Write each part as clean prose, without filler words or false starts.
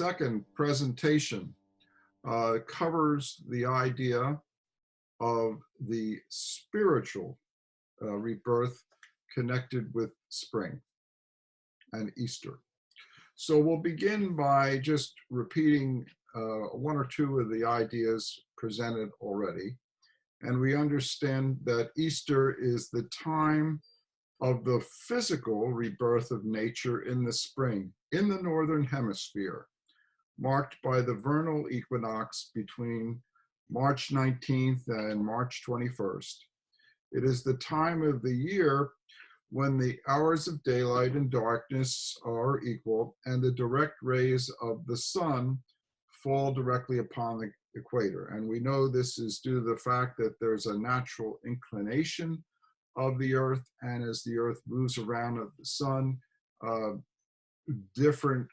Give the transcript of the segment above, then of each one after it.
second presentation covers the idea of the spiritual rebirth connected with spring and Easter. So we'll begin by just repeating one or two of the ideas presented already. And we understand that Easter is the time of the physical rebirth of nature in the spring in the northern hemisphere, marked by the vernal equinox between March 19th and March 21st. It is the time of the year when the hours of daylight and darkness are equal and the direct rays of the sun fall directly upon the equator. And we know this is due to the fact that there's a natural inclination of the earth, and as the earth moves around the sun, different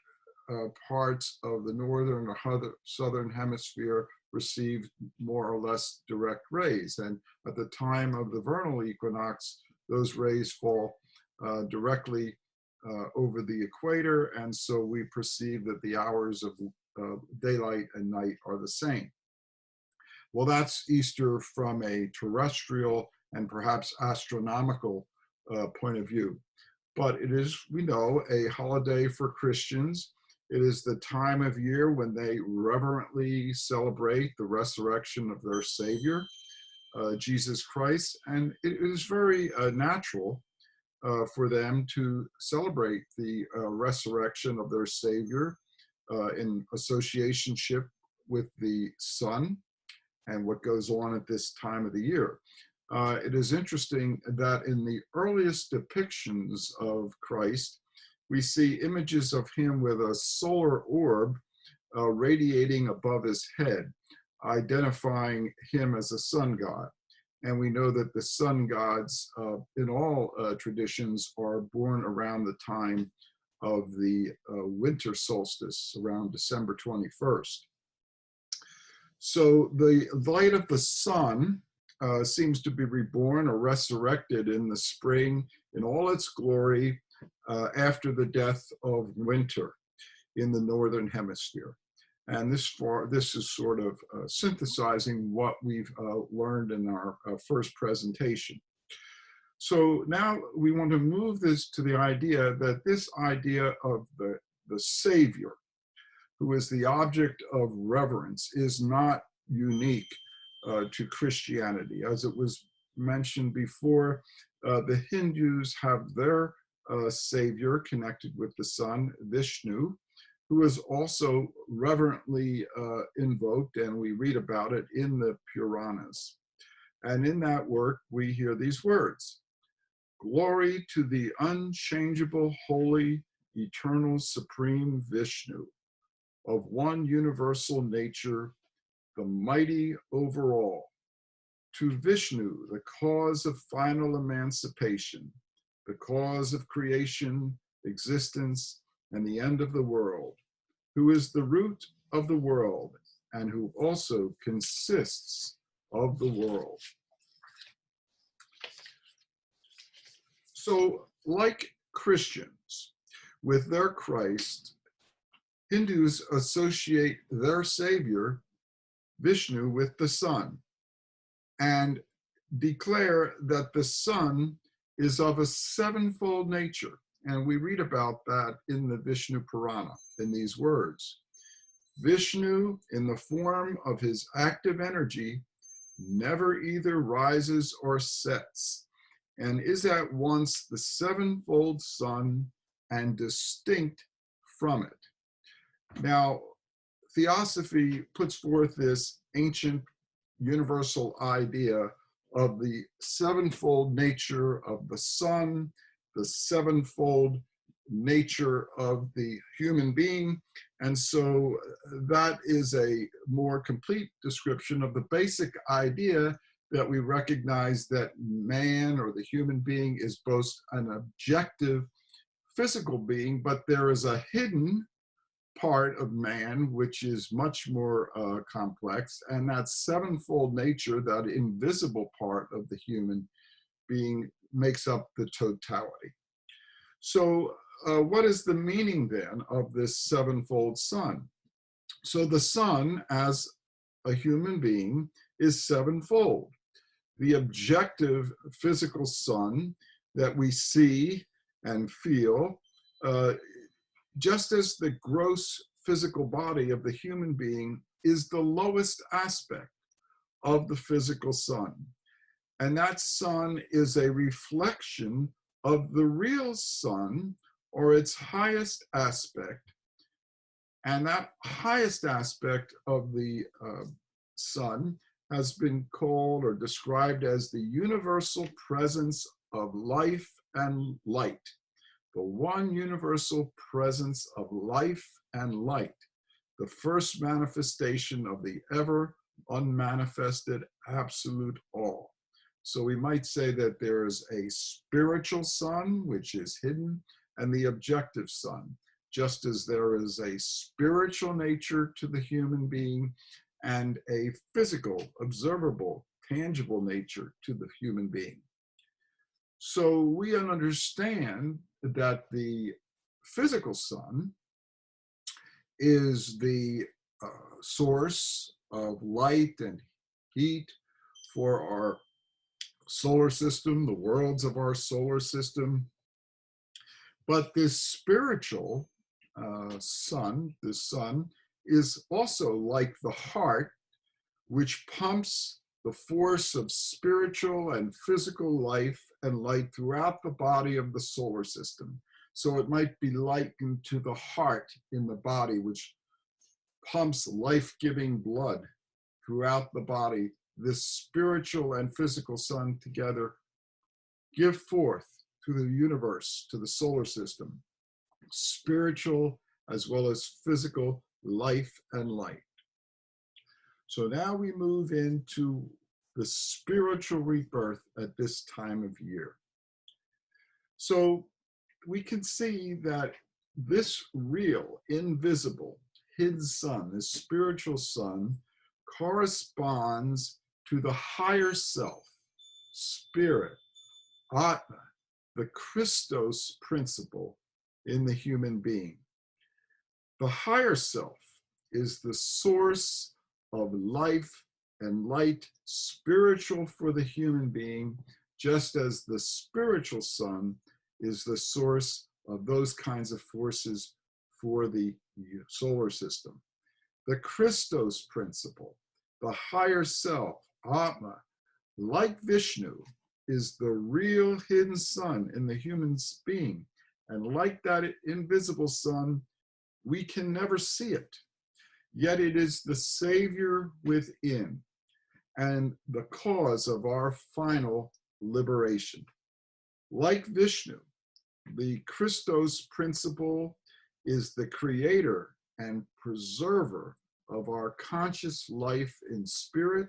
parts of the northern or southern hemisphere receive more or less direct rays. And at the time of the vernal equinox, those rays fall directly over the equator, and so we perceive that the hours of daylight and night are the same. Well, that's Easter from a terrestrial and perhaps astronomical point of view. But it is, we know, a holiday for Christians. It is the time of year when they reverently celebrate the resurrection of their Savior, Jesus Christ. And it is very natural for them to celebrate the resurrection of their Savior in associationship with the sun and what goes on at this time of the year. It is interesting that in the earliest depictions of Christ, we see images of him with a solar orb radiating above his head, identifying him as a sun god. And we know that the sun gods in all traditions are born around the time of the winter solstice, around December 21st. So the light of the sun seems to be reborn or resurrected in the spring in all its glory after the death of winter in the northern hemisphere. And this is sort of synthesizing what we've learned in our first presentation. So now we want to move this to the idea that this idea of the Savior, who is the object of reverence, is not unique to Christianity. As it was mentioned before, the Hindus have their Savior connected with the sun, Vishnu, who is also reverently invoked, and we read about it in the Puranas. And in that work, we hear these words: "Glory to the unchangeable, holy, eternal, supreme Vishnu, of one universal nature, the mighty over all. To Vishnu, the cause of final emancipation, the cause of creation, existence, and the end of the world, who is the root of the world, and who also consists of the world." So, like Christians, with their Christ, Hindus associate their Savior, Vishnu, with the sun, and declare that the sun is of a sevenfold nature. And we read about that in the Vishnu Purana in these words: "Vishnu, in the form of his active energy, never either rises or sets, and is at once the sevenfold sun and distinct from it." Now, Theosophy puts forth this ancient universal idea of the sevenfold nature of the sun, the sevenfold nature of the human being. And so that is a more complete description of the basic idea that we recognize that man, or the human being, is both an objective physical being, but there is a hidden part of man which is much more complex, and that sevenfold nature, that invisible part of the human being, makes up the totality. So what is the meaning then of this sevenfold sun? So the sun, as a human being, is sevenfold. The objective physical sun that we see and feel, uh, just as the gross physical body of the human being is the lowest aspect of the physical sun. And that sun is a reflection of the real sun, or its highest aspect. And that highest aspect of the sun has been called or described as the universal presence of life and light. The one universal presence of life and light, the first manifestation of the ever unmanifested absolute all. So we might say that there is a spiritual sun, which is hidden, and the objective sun, just as there is a spiritual nature to the human being and a physical, observable, tangible nature to the human being. So we understand that the physical sun is the source of light and heat for our solar system, the worlds of our solar system. But this spiritual sun, this sun, is also like the heart, which pumps the force of spiritual and physical life and light throughout the body of the solar system. So it might be likened to the heart in the body, which pumps life-giving blood throughout the body. This spiritual and physical sun together give forth to the universe, to the solar system, spiritual as well as physical life and light. So now we move into the spiritual rebirth at this time of year. So we can see that this real, invisible, hidden sun, this spiritual sun, corresponds to the higher self, spirit, Atma, the Christos principle in the human being. The higher self is the source of life and light, spiritual for the human being, just as the spiritual sun is the source of those kinds of forces for the solar system. The Christos principle, the higher self, Atma, like Vishnu, is the real hidden sun in the human being. And like that invisible sun, we can never see it. Yet it is the savior within and the cause of our final liberation. Like Vishnu, the Christos principle is the creator and preserver of our conscious life in spirit,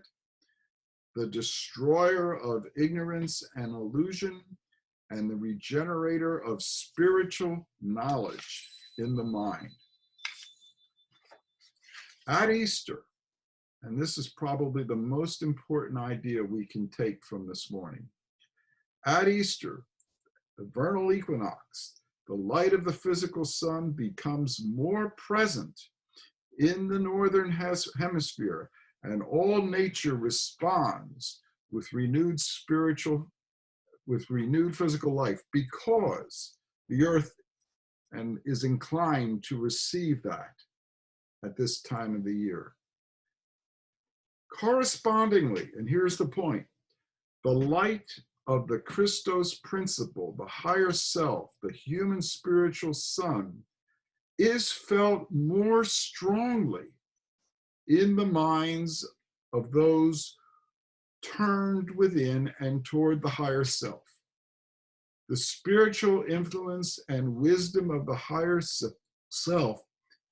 the destroyer of ignorance and illusion, and the regenerator of spiritual knowledge in the mind. At Easter, and this is probably the most important idea we can take from this morning. At Easter, the vernal equinox, the light of the physical sun becomes more present in the northern hemisphere, and all nature responds with renewed physical life, because the earth is inclined to receive that at this time of the year. Correspondingly, and here's the point, the light of the Christos principle, the higher self, the human spiritual sun, is felt more strongly in the minds of those turned within and toward the higher self. The spiritual influence and wisdom of the higher self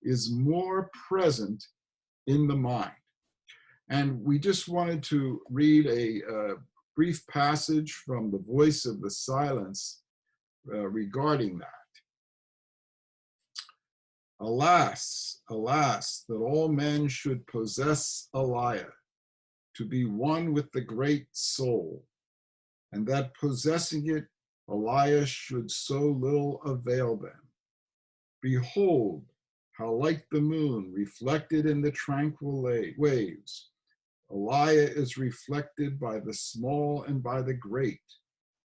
is more present in the mind. And we just wanted to read a brief passage from the Voice of the Silence regarding that. Alas, alas, that all men should possess Alaya, to be one with the great soul, and that possessing it, Alaya should so little avail them. Behold, how like the moon reflected in the tranquil waves, Elia is reflected by the small and by the great,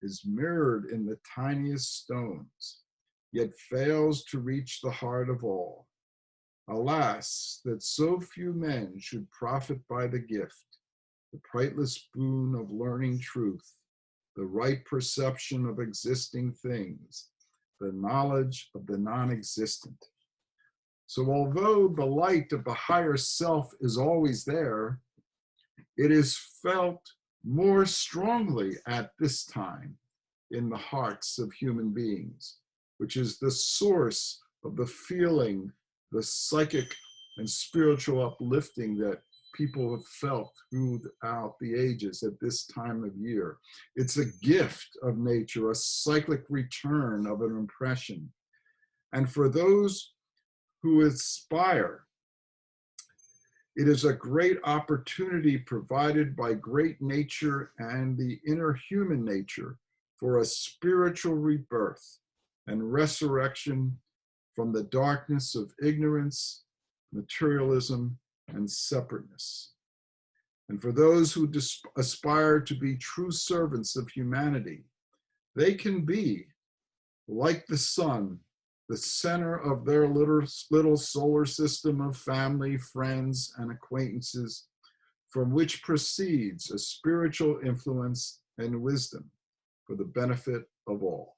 is mirrored in the tiniest stones, yet fails to reach the heart of all. Alas, that so few men should profit by the gift, the priceless boon of learning truth, the right perception of existing things, the knowledge of the non-existent. So although the light of the higher self is always there, it is felt more strongly at this time in the hearts of human beings, which is the source of the feeling, the psychic and spiritual uplifting that people have felt throughout the ages at this time of year. It's a gift of nature, a cyclic return of an impression. And for those who aspire, it is a great opportunity provided by great nature and the inner human nature for a spiritual rebirth and resurrection from the darkness of ignorance, materialism, and separateness. And for those who aspire to be true servants of humanity, they can be, like the sun, the center of their little solar system of family, friends, and acquaintances, from which proceeds a spiritual influence and wisdom for the benefit of all.